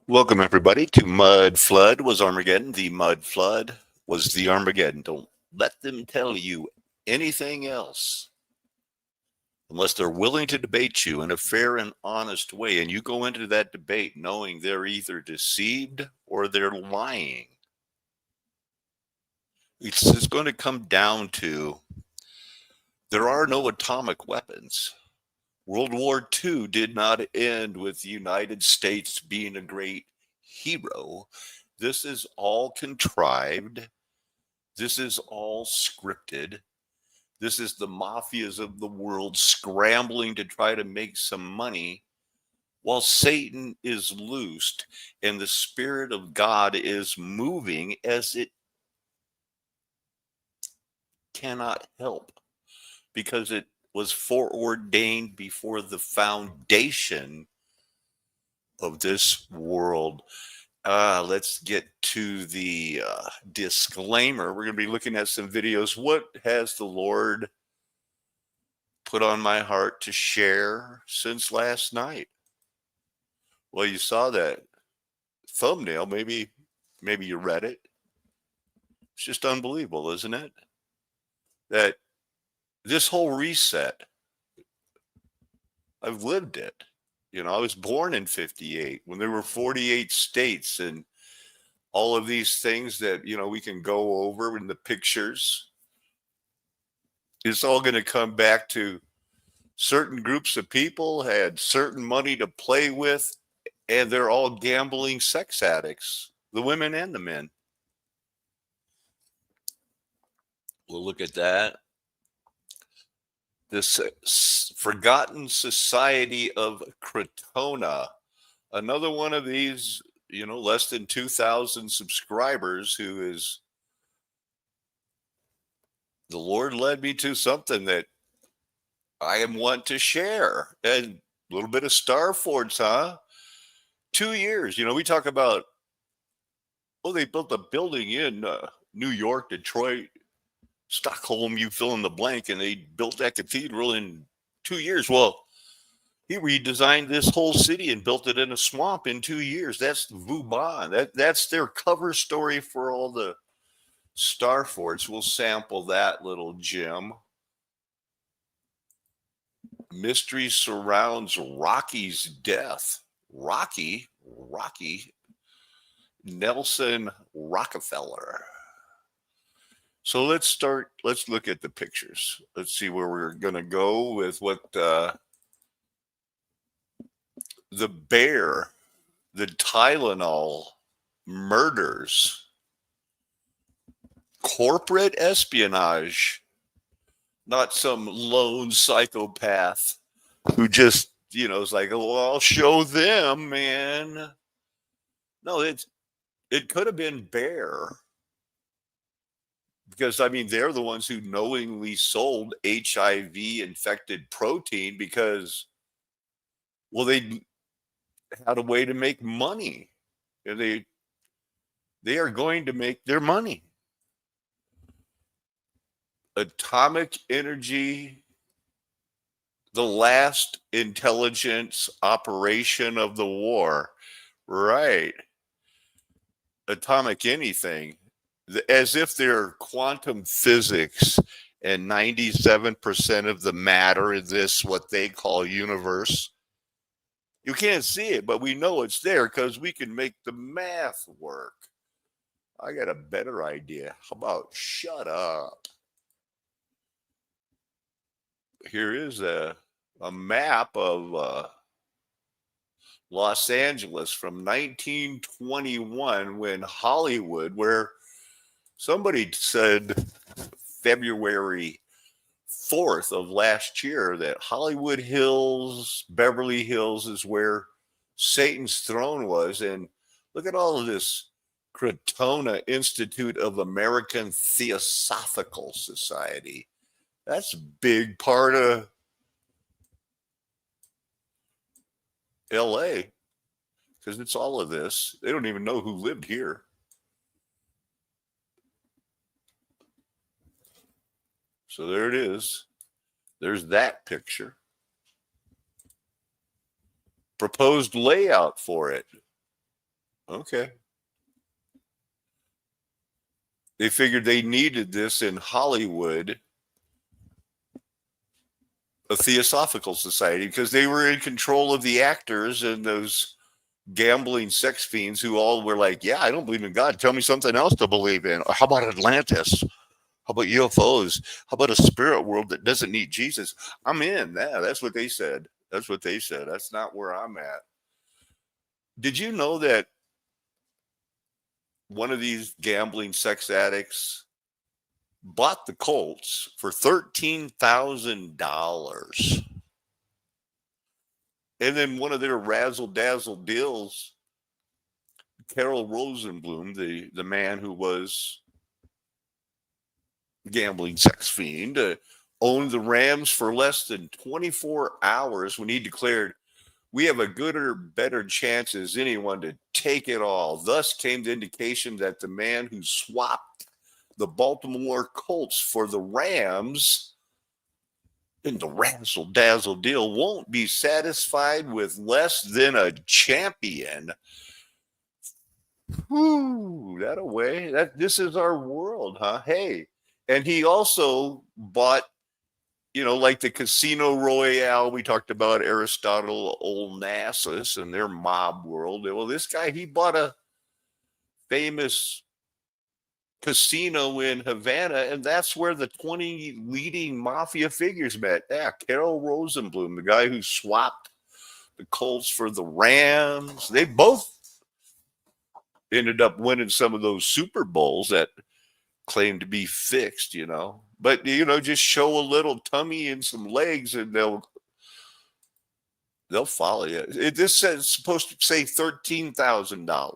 Welcome, everybody, to Mud Flood Was Armageddon. The Mud Flood was the Armageddon. Don't let them tell you anything else unless they're willing to debate you in a fair and honest way. And you go into that debate knowing they're either deceived or they're lying. It's going to come down to there are no atomic weapons. World War II did not end with the United States being a great hero. This is all contrived. This is all scripted. This is the mafias of the world scrambling to try to make some money while Satan is loosed and the Spirit of God is moving as it cannot help because it was foreordained before the foundation of this world. Let's get to the disclaimer. We're going to be looking at some videos. What has the Lord put on my heart to share since last night? Well, you saw that thumbnail. Maybe you read it. It's just unbelievable, isn't it? That this whole reset, I've lived it. I was born in 58 when there were 48 states and all of these things that, we can go over in the pictures. It's all going to come back to certain groups of people had certain money to play with, and they're all gambling sex addicts, the women and the men. We'll look at that. This forgotten society of Crotona, another one of these, less than 2,000 subscribers who is, the Lord led me to something that I am want to share. And a little bit of Star Force, huh? 2 years. We talk about, they built a building in New York, Detroit, Stockholm, you fill in the blank, and they built that cathedral in 2 years. Well, he redesigned this whole city and built it in a swamp in 2 years. That's Vuban. That's their cover story for all the Star Forts. We'll sample that little gem. Mystery surrounds Rocky's death. Rocky Nelson Rockefeller. So let's look at the pictures. Let's see where we're going to go with what the bear, the Tylenol murders, corporate espionage, not some lone psychopath who just, is like, well, I'll show them, man. No, it could have been Bear. Because, they're the ones who knowingly sold HIV infected protein because, well, they had a way to make money. And they are going to make their money. Atomic energy, the last intelligence operation of the war. Right. Atomic anything. As if they're quantum physics and 97% of the matter in this, what they call universe. You can't see it, but we know it's there because we can make the math work. I got a better idea. How about shut up? Here is a map of Los Angeles from 1921 when Hollywood, where somebody said February 4th of last year that Hollywood Hills, Beverly Hills is where Satan's throne was. And look at all of this Crotona Institute of American Theosophical Society. That's a big part of LA because it's all of this. They don't even know who lived here. So there it is. There's that picture. Proposed layout for it. Okay. They figured they needed this in Hollywood, a theosophical society, because they were in control of the actors and those gambling sex fiends who all were like, yeah, I don't believe in God. Tell me something else to believe in. How about Atlantis? How about UFOs? How about a spirit world that doesn't need Jesus? I'm in. Yeah, that's what they said. That's what they said. That's not where I'm at. Did you know that one of these gambling sex addicts bought the Colts for $13,000? And then one of their razzle dazzle deals, Carol Rosenblum, the man who was gambling sex fiend, owned the Rams for less than 24 hours when he declared, we have a good or better chance as anyone to take it all. Thus came the indication that the man who swapped the Baltimore Colts for the Rams in the razzle dazzle deal won't be satisfied with less than a champion. Whoo, that away. That this is our world, huh? Hey. And he also bought, like the Casino Royale. We talked about Aristotle Onassis and their mob world. Well, this guy, he bought a famous casino in Havana, and that's where the 20 leading mafia figures met. Yeah, Carol Rosenblum, the guy who swapped the Colts for the Rams. They both ended up winning some of those Super Bowls that claim to be fixed. But just show a little tummy and some legs, and they'll follow you. This says supposed to say $13,000.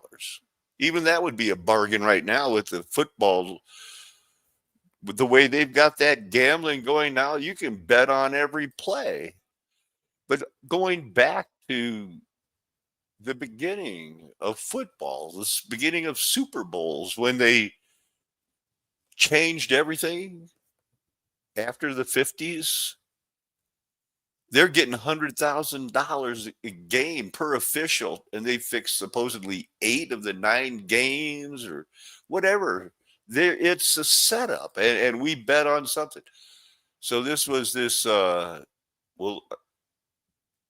Even that would be a bargain right now with the football. With the way they've got that gambling going now, you can bet on every play. But going back to the beginning of football, the beginning of Super Bowls, when they changed everything after the 50s, they're getting $100,000 a game per official, and they fixed supposedly 8 of the 9 games or whatever. It's a setup, and we bet on something. So this was this,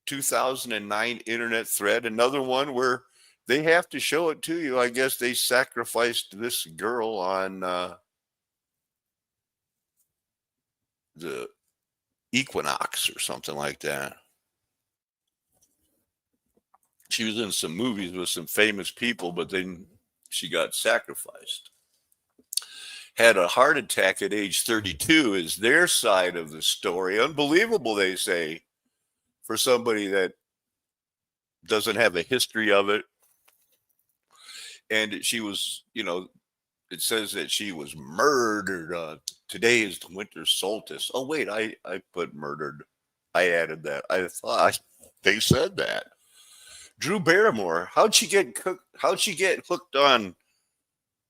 2009 internet thread, another one where they have to show it to you. I guess they sacrificed this girl on the Equinox or something like that. She was in some movies with some famous people, but then she got sacrificed. Had a heart attack at age 32 is their side of the story. Unbelievable, they say, for somebody that doesn't have a history of it. And she was, it says that she was murdered. Today is the winter solstice. Oh, wait, I put murdered. I added that. I thought they said that. Drew Barrymore, how'd she get hooked on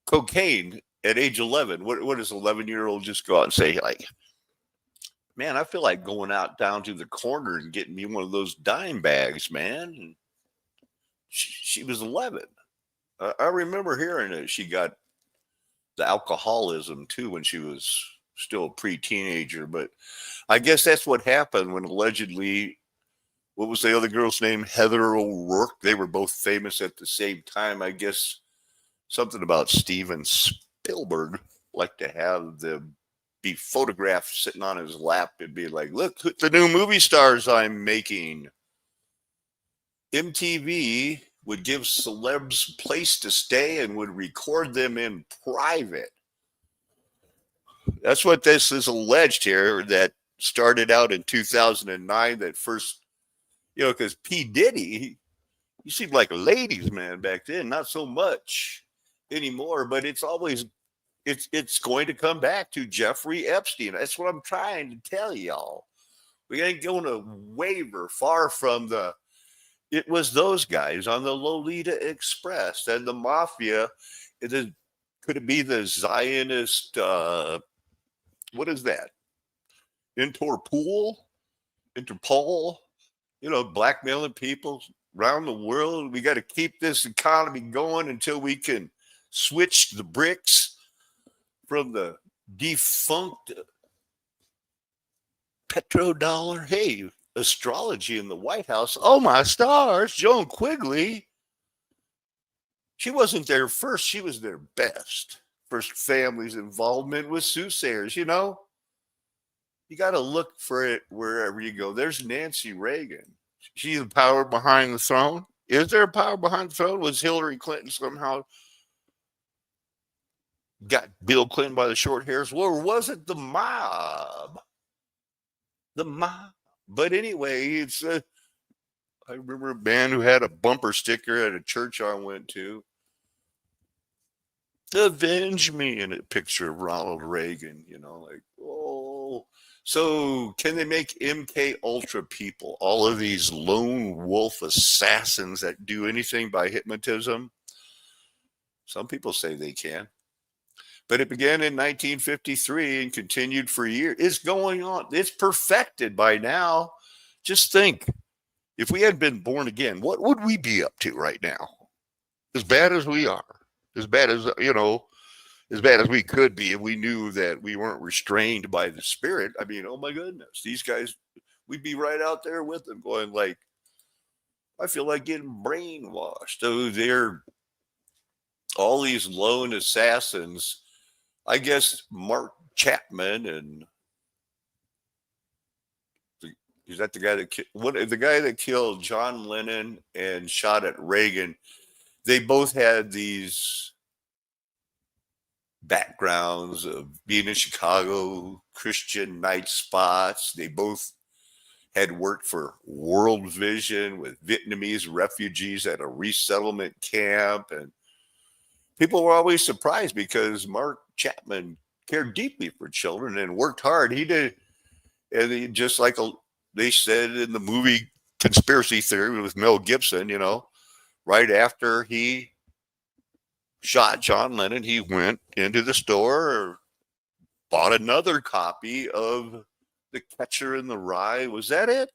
cocaine at age 11? What does 11-year-old just go out and say, like, man, I feel like going out down to the corner and getting me one of those dime bags, man. And she was 11. I remember hearing that she got the alcoholism too when she was still a pre-teenager. But I guess that's what happened when allegedly, what was the other girl's name? Heather O'Rourke. They were both famous at the same time. I guess something about Steven Spielberg like to have them be photographed sitting on his lap and be like, look, the new movie stars I'm making. MTV would give celebs place to stay and would record them in private. That's what this is alleged here, that started out in 2009. That first, because P. Diddy, he seemed like a ladies' man back then, not so much anymore, but it's going to come back to Jeffrey Epstein. That's what I'm trying to tell y'all. We ain't going to waver far from it was those guys on the Lolita Express and the mafia. Could it be the Zionist, what is that? Interpol, blackmailing people, around the world. We got to keep this economy going until we can switch the bricks from the defunct petrodollar. Hey, astrology in the White House. Oh, my stars. Joan Quigley. She wasn't there first. She was there best. First family's involvement with soothsayers, you know. You got to look for it wherever you go. There's Nancy Reagan. She's the power behind the throne. Is there a power behind the throne? Was Hillary Clinton somehow got Bill Clinton by the short hairs? Or was it the mob? The mob. But anyway, I remember a man who had a bumper sticker at a church I went to. Avenge me, and a picture of Ronald Reagan, you know, like, oh. So can they make MK Ultra people, all of these lone wolf assassins that do anything by hypnotism? Some people say they can. But it began in 1953 and continued for years. It's going on. It's perfected by now. Just think, if we had been born again, what would we be up to right now? As bad as we are. As bad as, you know, as bad as we could be if we knew that we weren't restrained by the spirit. I mean, oh my goodness, these guys, we'd be right out there with them going like, I feel like getting brainwashed. So they're all these lone assassins. I guess Mark Chapman and is that the guy that the guy that killed John Lennon and shot at Reagan? They both had these backgrounds of being in Chicago, Christian night spots. They both had worked for World Vision with Vietnamese refugees at a resettlement camp. And people were always surprised because Mark Chapman cared deeply for children and worked hard. He did. And he, just like they said in the movie Conspiracy Theory with Mel Gibson, you know, right after he shot John Lennon, he went into the store, bought another copy of The Catcher in the Rye. Was that it?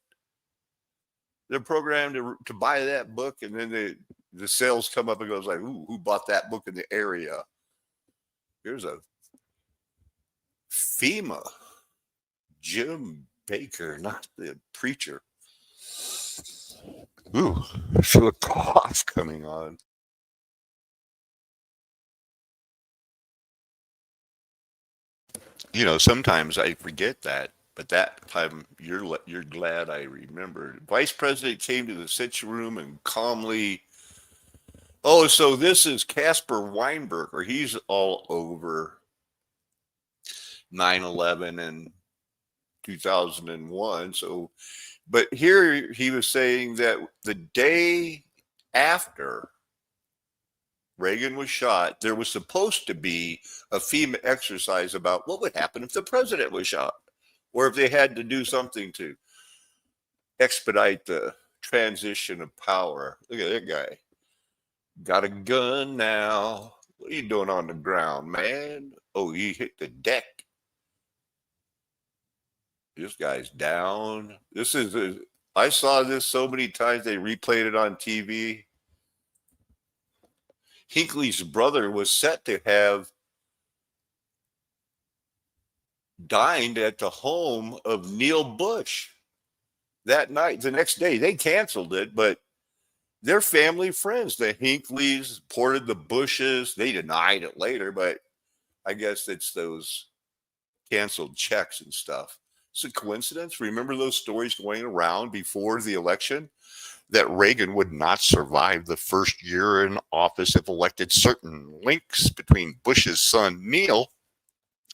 They're programmed to buy that book, and then the sales come up and goes like, ooh, who bought that book in the area? Here's a FEMA. Jim Baker, not the preacher. Ooh, I feel a cough coming on. You know, sometimes I forget that, but that time you're glad I remembered. Vice President came to the Situation Room and calmly. Oh, so this is Casper Weinberger. He's all over 9/11 and 2001. So, but here he was saying that the day after Reagan was shot, there was supposed to be a FEMA exercise about what would happen if the president was shot, or if they had to do something to expedite the transition of power. Look at that guy. Got a gun now. What are you doing on the ground, man? Oh, he hit the deck. This guy's down. I saw this so many times. They replayed it on TV. Hinckley's brother was set to have dined at the home of Neil Bush that night. The next day, they canceled it, but they're family friends. The Hinkleys supported the Bushes. They denied it later, but I guess it's those canceled checks and stuff. It's a coincidence. Remember those stories going around before the election that Reagan would not survive the first year in office if elected? Certain links between Bush's son, Neil,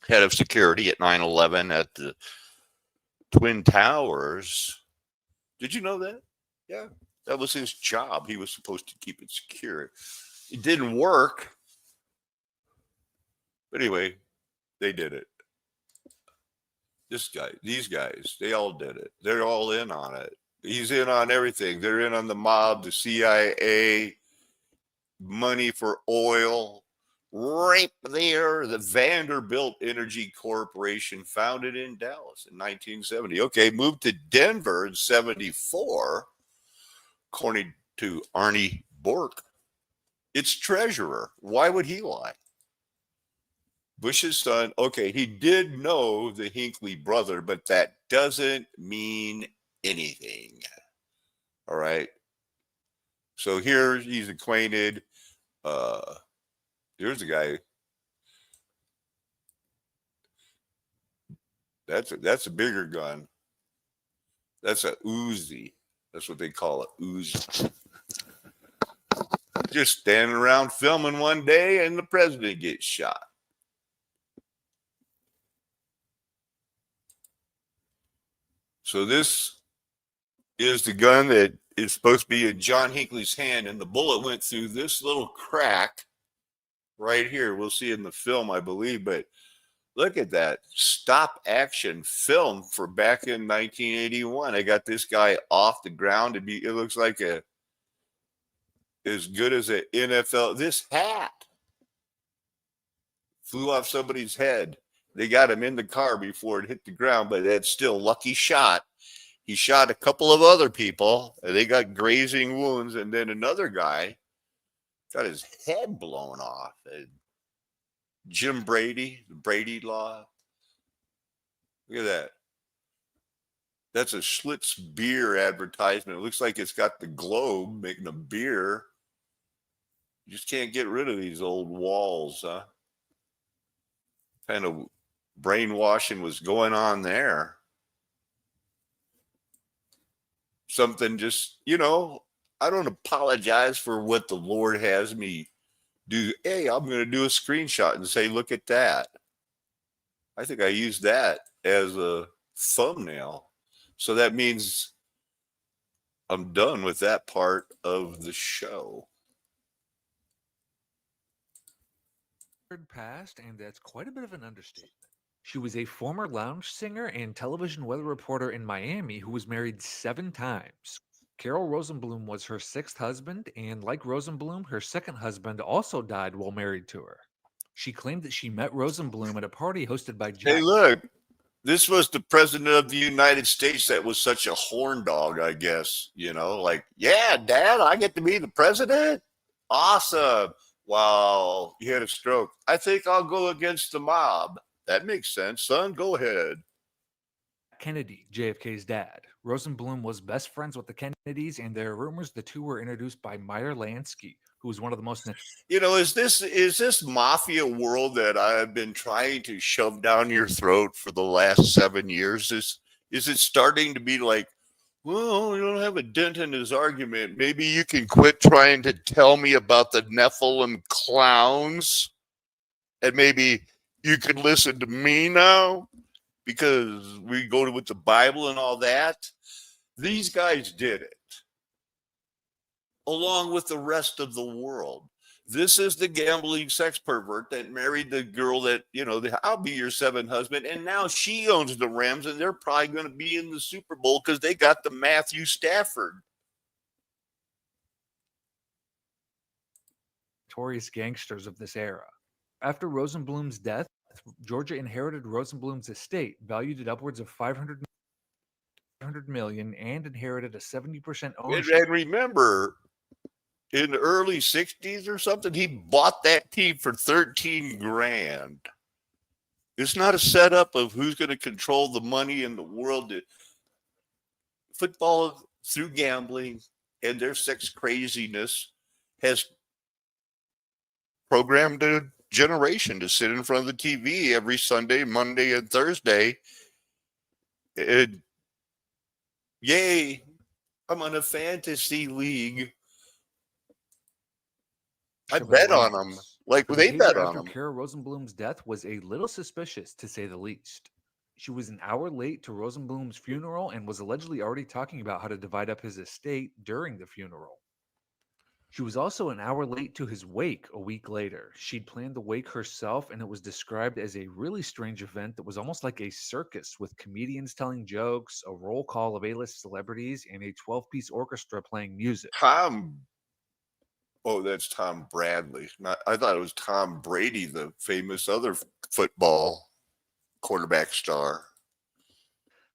head of security at 9/11 at the Twin Towers. Did you know that? Yeah, that was his job. He was supposed to keep it secure. It didn't work. But anyway, they did it. These guys, they all did it. They're all in on it. He's in on everything. They're in on the mob, the CIA, money for oil. Right there, the Vanderbilt Energy Corporation, founded in Dallas in 1970. Okay, moved to Denver in 74, according to Arnie Bork, it's treasurer. Why would he lie? Bush's son, okay, he did know the Hinckley brother, but that doesn't mean anything. All right. So here he's acquainted. Uh, here's a guy. That's a bigger gun. That's a Uzi. That's what they call it, Uzi. Just standing around filming one day, and the president gets shot. So this is the gun that is supposed to be in John Hinckley's hand, and the bullet went through this little crack right here. We'll see in the film, I believe, but look at that stop action film for back in 1981. I got this guy off the ground to be, it looks like as good as an NFL. This hat flew off somebody's head. They got him in the car before it hit the ground, but that's still lucky shot. He shot a couple of other people, and they got grazing wounds, and then another guy got his head blown off. And Jim Brady, the Brady Law. Look at that. That's a Schlitz beer advertisement. It looks like it's got the globe making a beer. You just can't get rid of these old walls, huh? Kind of brainwashing was going on there. Something just, I don't apologize for what the Lord has me do. Hey, I'm going to do a screenshot and say, look at that. I think I used that as a thumbnail. So that means I'm done with that part of the show. Past, and that's quite a bit of an understatement. She was a former lounge singer and television weather reporter in Miami who was married 7 times. Carol Rosenblum was her 6th husband, and like Rosenblum, her second husband also died while married to her. She claimed that she met Rosenblum at a party hosted by Hey, Jack. look, this was the president of the United States that was such a horn dog, I guess. Like, yeah, Dad, I get to be the president? Awesome. Wow, he had a stroke. I think I'll go against the mob. That makes sense, son. Go ahead. Kennedy, JFK's dad. Rosenblum was best friends with the Kennedys, and there are rumors the two were introduced by Meyer Lansky, who was one of the most Is this mafia world that I've been trying to shove down your throat for the last 7 years? Is it starting to be like, well, you don't have a dent in his argument. Maybe you can quit trying to tell me about the Nephilim clowns, and maybe you can listen to me now because we go with the Bible and all that. These guys did it along with the rest of the world. This is the gambling sex pervert that married the girl that, I'll be your 7th husband. And now she owns the Rams, and they're probably going to be in the Super Bowl because they got the Matthew Stafford. notorious gangsters of this era. After Rosenblum's death, Georgia inherited Rosenblum's estate, valued at upwards of 500 million, and inherited a 70% ownership. And remember, in the early 60s or something, he bought that team for 13 grand. It's not a setup of who's going to control the money in the world. Football, through gambling and their sex craziness, has programmed a generation to sit in front of the TV every Sunday, Monday, and Thursday. And yay, I'm on a fantasy league. I bet on them. Like Her they behavior bet on after them. Kara Rosenblum's death was a little suspicious, to say the least. She was an hour late to Rosenblum's funeral and was allegedly already talking about how to divide up his estate during the funeral. She was also an hour late to his wake a week later. She'd planned the wake herself, and it was described as a really strange event that was almost like a circus with comedians telling jokes, a roll call of A-list celebrities, and a 12-piece orchestra playing music. That's Tom Bradley. I thought it was Tom Brady, the famous other football quarterback star.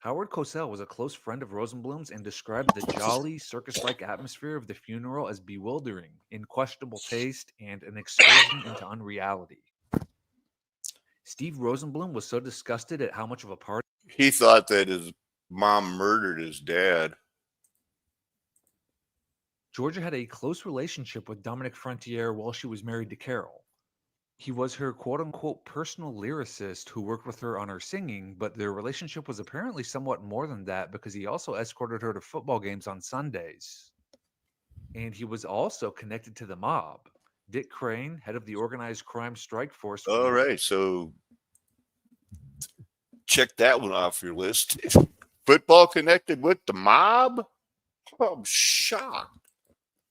Howard Cosell was a close friend of Rosenblum's and described the jolly, circus like atmosphere of the funeral as bewildering, in questionable taste, and an excursion into unreality. Steve Rosenblum was so disgusted at how much of a party He thought that his mom murdered his dad. Georgia had a close relationship with Dominic Frontiere while she was married to Carol. He was her quote unquote personal lyricist who worked with her on her singing, but their relationship was apparently somewhat more than that because he also escorted her to football games on Sundays. And he was also connected to the mob. Dick Crane, head of the organized crime strike force. All right, so check that one off your list. Football connected with the mob? I'm shocked.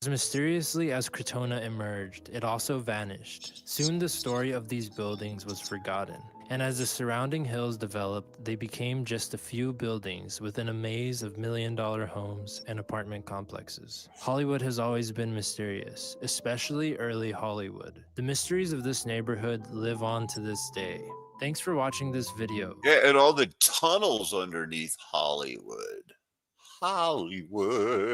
As mysteriously as Crotona emerged, it also vanished. Soon the story of these buildings was forgotten, and as the surrounding hills developed, they became just a few buildings within a maze of million-dollar homes and apartment complexes. Hollywood has always been mysterious, especially early Hollywood. The mysteries of this neighborhood live on to this day. Thanks for watching this video. Yeah, and all the tunnels underneath Hollywood. Hollywood.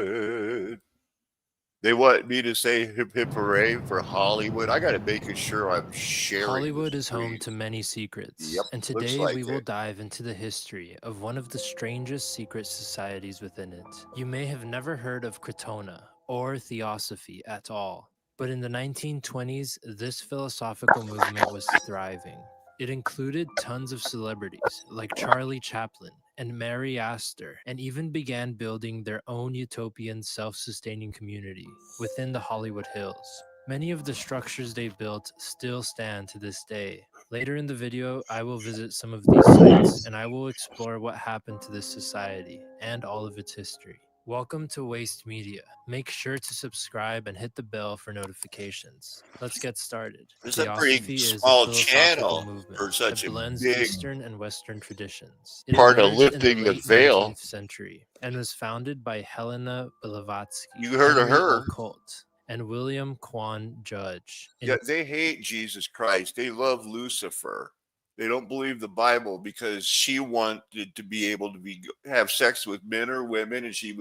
They want me to say hip hip hooray for Hollywood. I got to make sure I'm sharing. Hollywood is home to many secrets, Yep, and looks today like we will it. dive into the history of one of the strangest secret societies within it. You may have never heard of Crotona or Theosophy at all, but in the 1920s, this philosophical movement was thriving. It included tons of celebrities like Charlie Chaplin and Mary Astor, and even began building their own utopian self-sustaining community within the Hollywood Hills. Many of the structures they built still stand to this day. Later in the video, I will visit some of these sites and I will explore what happened to this society and all of its history. Welcome to Waste Media. Make sure to subscribe and hit the bell for notifications. Let's get started. It's a pretty Theosophy is a small philosophical channel movement for such that a blends big Eastern and Western traditions. It part of emerged in the lifting the late veil. 19th century and was founded by Helena Blavatsky, You heard of Henry her. Occult, and William Quan Judge. Yeah, they hate Jesus Christ. They love Lucifer. They don't believe the Bible because she wanted to be able to have sex with men or women, and she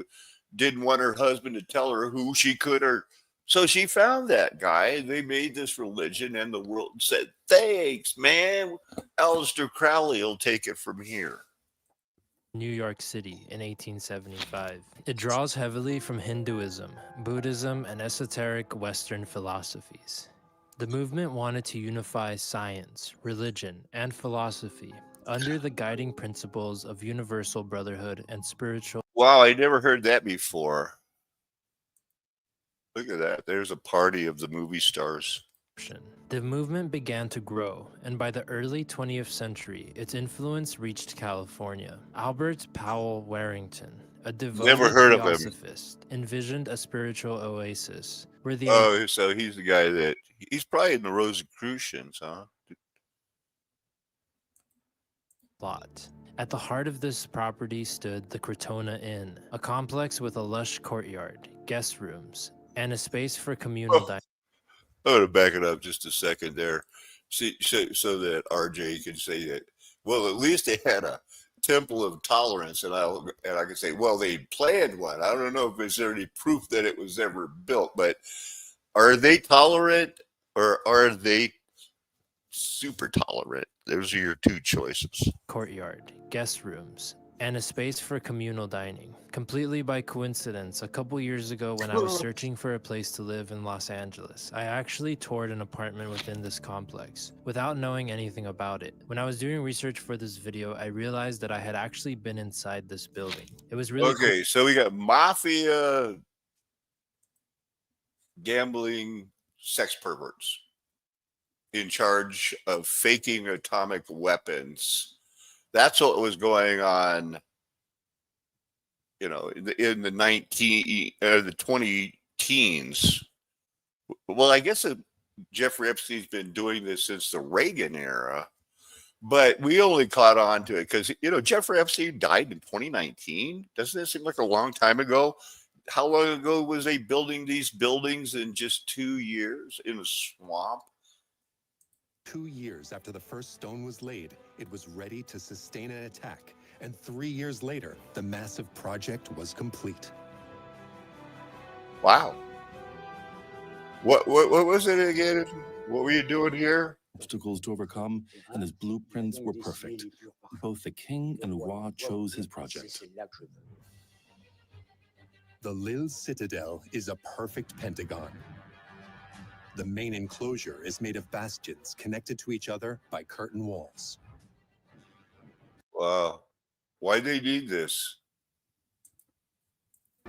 didn't want her husband to tell her who she could or. So she found that guy. They made this religion, and the world said, "Thanks, man. Aleister Crowley will take it from here." New York City in 1875. It draws heavily from Hinduism, Buddhism, and esoteric Western philosophies. The movement wanted to unify science, religion, and philosophy under the guiding principles of universal brotherhood and spiritual. Wow, I never heard that before. Look at that. There's a party of the movie stars. The movement began to grow, and by the early 20th century, its influence reached California. Albert Powell Warrington, a devoted Heard of him. theosophist, envisioned a spiritual oasis where the Oh, so he's the guy he's probably in the Rosicrucians, huh? plot. At the heart of this property stood the Crotona Inn, a complex with a lush courtyard, guest rooms, and a space for communal dining. I'm going to back it up just a second there. See, so that RJ can say that, well, at least they had a temple of tolerance, and I can say, well, they planned one. I don't know if there's any proof that it was ever built, but are they tolerant or are they super tolerant? Those are your two choices. Courtyard, guest rooms, and a space for communal dining. Completely by coincidence, a couple years ago when I was searching for a place to live in Los Angeles, I actually toured an apartment within this complex, without knowing anything about it. When I was doing research for this video, I realized that I had actually been inside this building. It was really cool. Okay, so we got mafia, gambling, sex perverts in charge of faking atomic weapons. That's what was going on, in the 20 teens. Well, I guess Jeffrey Epstein's been doing this since the Reagan era, but we only caught on to it because, Jeffrey Epstein died in 2019. Doesn't that seem like a long time ago? How long ago was they building these buildings in just 2 years in a swamp? 2 years after the first stone was laid, it was ready to sustain an attack And 3 years later, the massive project was complete. Wow. What was it again? What were you doing here? Obstacles to overcome, and his blueprints were perfect. Both the king and roi chose his project. The Lille Citadel is a perfect pentagon. The main enclosure is made of bastions connected to each other by curtain walls. Wow. Why they need this?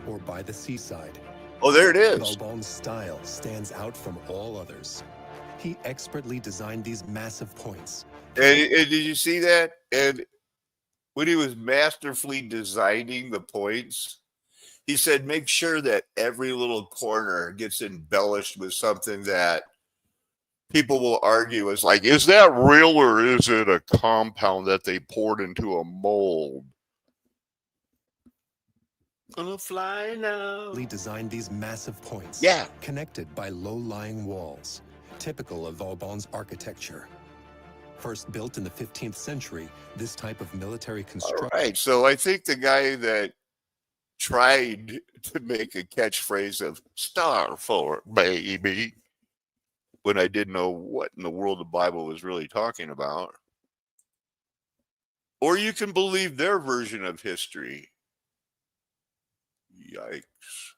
Or by the seaside. Oh, there it is. Vauban's style stands out from all others. He expertly designed these massive points. And did you see that? And when he was masterfully designing the points, he said, make sure that every little corner gets embellished with something that people will argue is like, is that real or is it a compound that they poured into a mold? Gonna fly now. He designed these massive points, Yeah, connected by low-lying walls, typical of Vauban's architecture. First built in the 15th century, this type of military all construction right. So I think the guy that tried to make a catchphrase of "Star for baby" when I didn't know what in the world the Bible was really talking about, or you can believe their version of history. Yikes.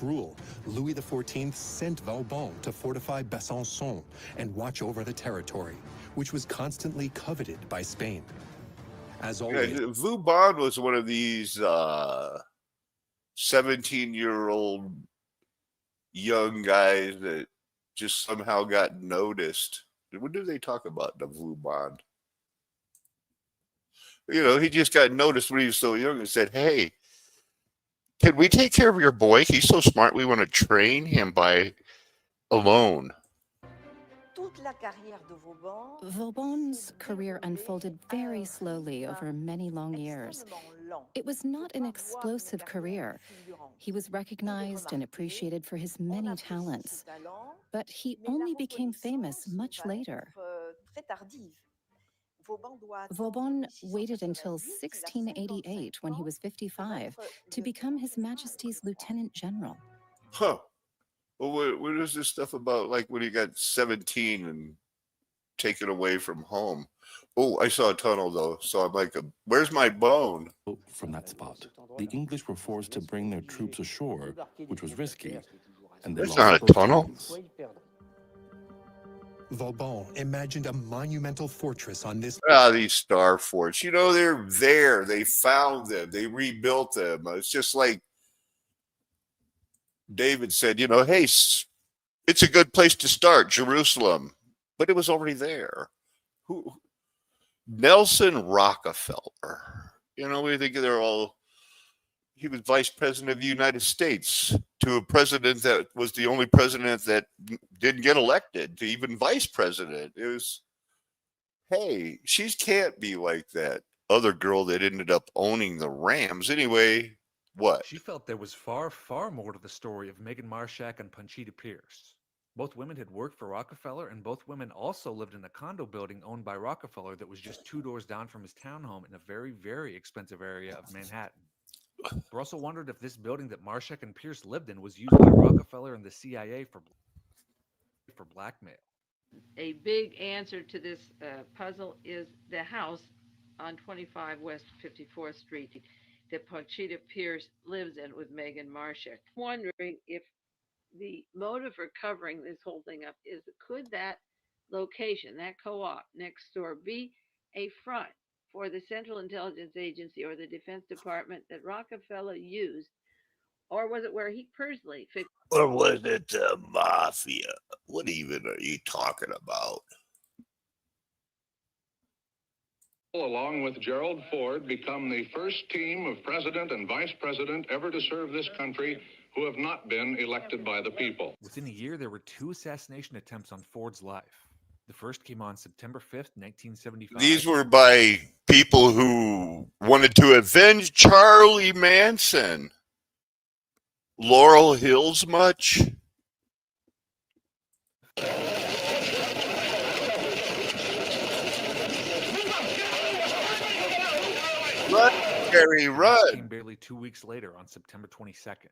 rule, Louis XIV sent Vauban to fortify Besançon and watch over the territory, which was constantly coveted by Spain. As always, Yeah, Vauban was one of these 17-year-old young guys that just somehow got noticed. What do they talk about the Vauban? You know, he just got noticed when he was so young and said, hey, can we take care of your boy? He's so smart. We want to train him by alone. Vauban's career unfolded very slowly over many long years. It was not an explosive career. He was recognized and appreciated for his many talents, but he only became famous much later. Vauban waited until 1688, when he was 55, to become His Majesty's Lieutenant General. Huh. Well, what is this stuff about, like when he got 17 and taken away from home? Oh, I saw a tunnel though, so I'm like, where's my bone? From that spot, the English were forced to bring their troops ashore, which was risky, and they That's lost not a both tunnel. times. Vauban imagined a monumental fortress on this. These star forts, you know, they're there. They found them. They rebuilt them. It's just like David said, you know, hey, it's a good place to start, Jerusalem. But it was already there. Who? Nelson Rockefeller. You know, we think they're all. He was vice president of the United States, to a president that was the only president that didn't get elected to even vice president. It was, hey, she can't be like that other girl that ended up owning the Rams. Anyway, what? She felt there was far, far more to the story of Meghan Marshak and Panchita Pierce. Both women had worked for Rockefeller, and both women also lived in a condo building owned by Rockefeller that was just 2 doors down from his townhome in a very, very expensive area of Manhattan. Russell wondered if this building that Marshak and Pierce lived in was used by Rockefeller and the CIA for blackmail. A big answer to this puzzle is the house on 25 West 54th Street that Panchita Pierce lives in with Meghan Marshak. Wondering if the motive for covering this whole thing up is, could that location, that co-op next door, be a front for the Central Intelligence Agency or the Defense Department that Rockefeller used, or was it where he personally fixed? Or was it the mafia? What even are you talking about? Along with Gerald Ford, become the first team of president and vice president ever to serve this country who have not been elected by the people. Within a year, there were 2 assassination attempts on Ford's life. The first came on September 5th, 1975. These were by people who wanted to avenge Charlie Manson. Laurel Hills much? Cherry and this Run. came barely 2 weeks later on September 22nd.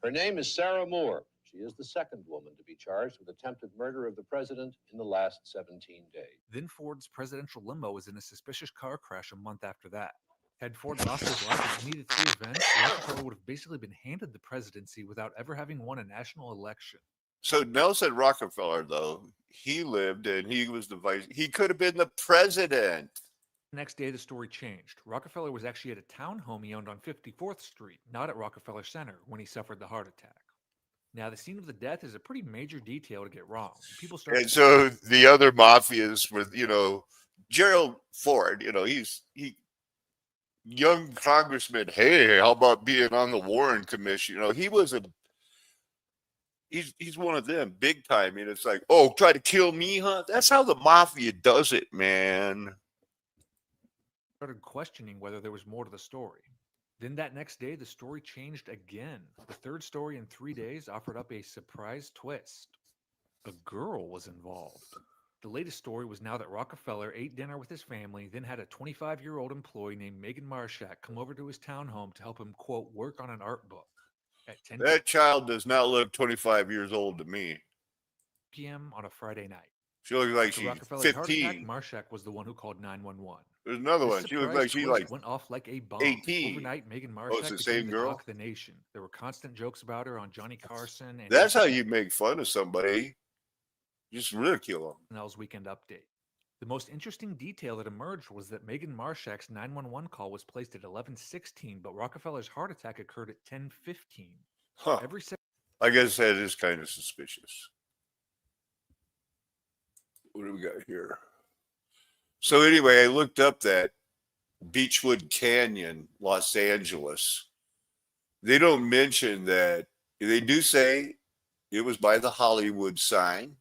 Her name is Sarah Moore. She is the second woman to be charged with attempted murder of the president in the last 17 days. Then Ford's presidential limo was in a suspicious car crash a month after that. Had Ford lost his life in any of the three events, Rockefeller would have basically been handed the presidency without ever having won a national election. So Nelson Rockefeller, though, he lived and he was the vice. He could have been the president. The next day, the story changed. Rockefeller was actually at a townhome he owned on 54th Street, not at Rockefeller Center, when he suffered the heart attack. Now, the scene of the death is a pretty major detail to get wrong. People start. And so the other mafias were, Gerald Ford, he young congressman. Hey, how about being on the Warren Commission? He was he's one of them big time. And it's like, oh, try to kill me, huh? That's how the mafia does it, man. Started questioning whether there was more to the story. Then that next day, the story changed again. The third story in 3 days offered up a surprise twist. A girl was involved. The latest story was now that Rockefeller ate dinner with his family, then had a 25-year-old employee named Megan Marshak come over to his townhome to help him, quote, work on an art book. At 10 That child does not look 25 years old to me. p.m. on a Friday night. She looks like After she's Rockefeller's heart attack, 15. Marshak was the one who called 911. There's another This one. She looks surprise like she's twist like went off like a bomb. 18. Overnight, Megan Marshak it's the became same the girl? talk of the nation. There were constant jokes about her on Johnny Carson and That's how you make fun of somebody. Just ridicule them. SNL's Weekend Update. The most interesting detail that emerged was that Megan Marshak's 911 call was placed at 11:16, but Rockefeller's heart attack occurred at 10:15. Huh. Every second. I guess that is kind of suspicious. What do we got here? So anyway, I looked up that Beechwood Canyon, Los Angeles. They don't mention that. They do say it was by the Hollywood sign.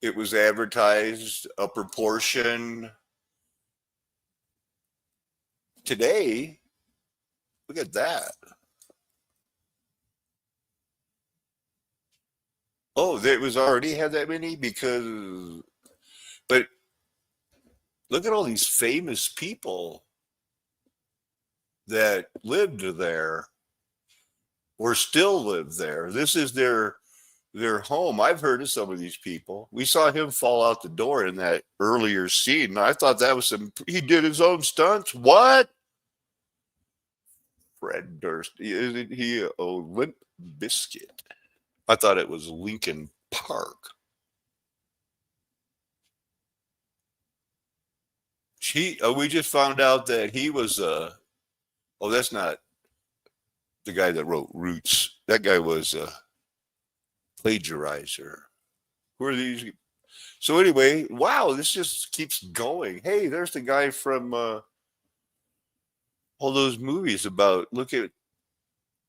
It was advertised upper portion. Today, look at that. Oh, it was already had that many but look at all these famous people that lived there or still live there. This is their home. I've heard of some of these people. We saw him fall out the door in that earlier scene. And I thought that was he did his own stunts. What? Fred Durst. Isn't he a Limp Biscuit? I thought it was Lincoln Park. We just found out that he was that's not the guy that wrote Roots. That guy was a plagiarizer. Who are these? So anyway, wow, this just keeps going. Hey, there's the guy from all those movies about, look at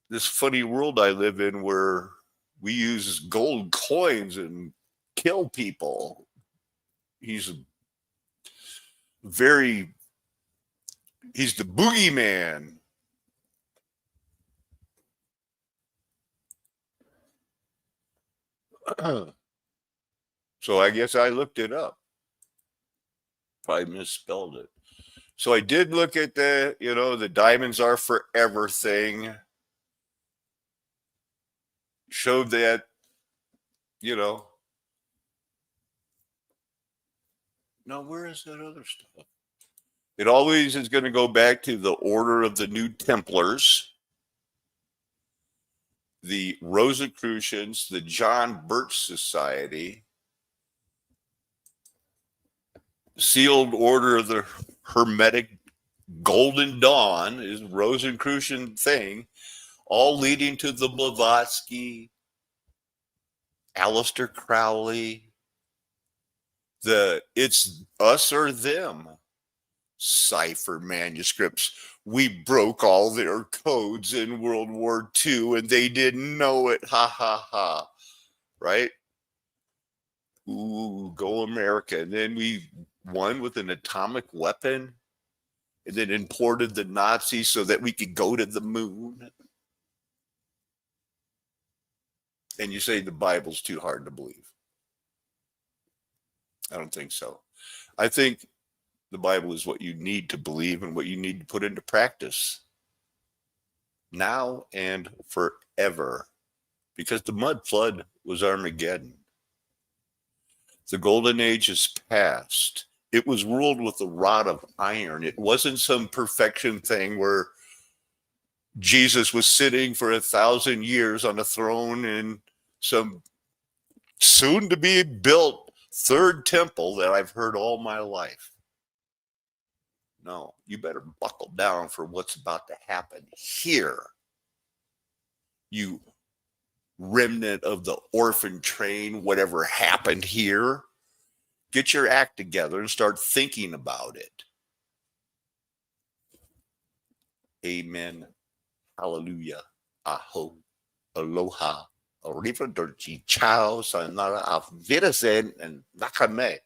this funny world I live in where we use gold coins and kill people. He's the boogeyman. So I guess I looked it up. Probably misspelled it. So I did look at the diamonds are forever thing. Showed that, now where is that other stuff? It always is going to go back to the Order of the New Templars, the Rosicrucians, the John Birch Society, Sealed Order of the Hermetic Golden Dawn is Rosicrucian thing, all leading to the Blavatsky, Aleister Crowley, it's us or them cipher manuscripts. We broke all their codes in World War II and they didn't know it. Ha ha ha. Right? Ooh, go America. And then we won with an atomic weapon and then imported the Nazis so that we could go to the moon. And you say the Bible's too hard to believe. I don't think so. I think the Bible is what you need to believe and what you need to put into practice now and forever. Because the mud flood was Armageddon. The golden age is past. It was ruled with a rod of iron. It wasn't some perfection thing where Jesus was sitting for 1,000 years on a throne in some soon to be built third temple that I've heard all my life. No, you better buckle down for what's about to happen here. You remnant of the orphan train, whatever happened here. Get your act together and start thinking about it. Amen. Hallelujah. Aho. Aloha. Arrivederci. Ciao. Sayonara. Auf Wiedersehen. And nakame.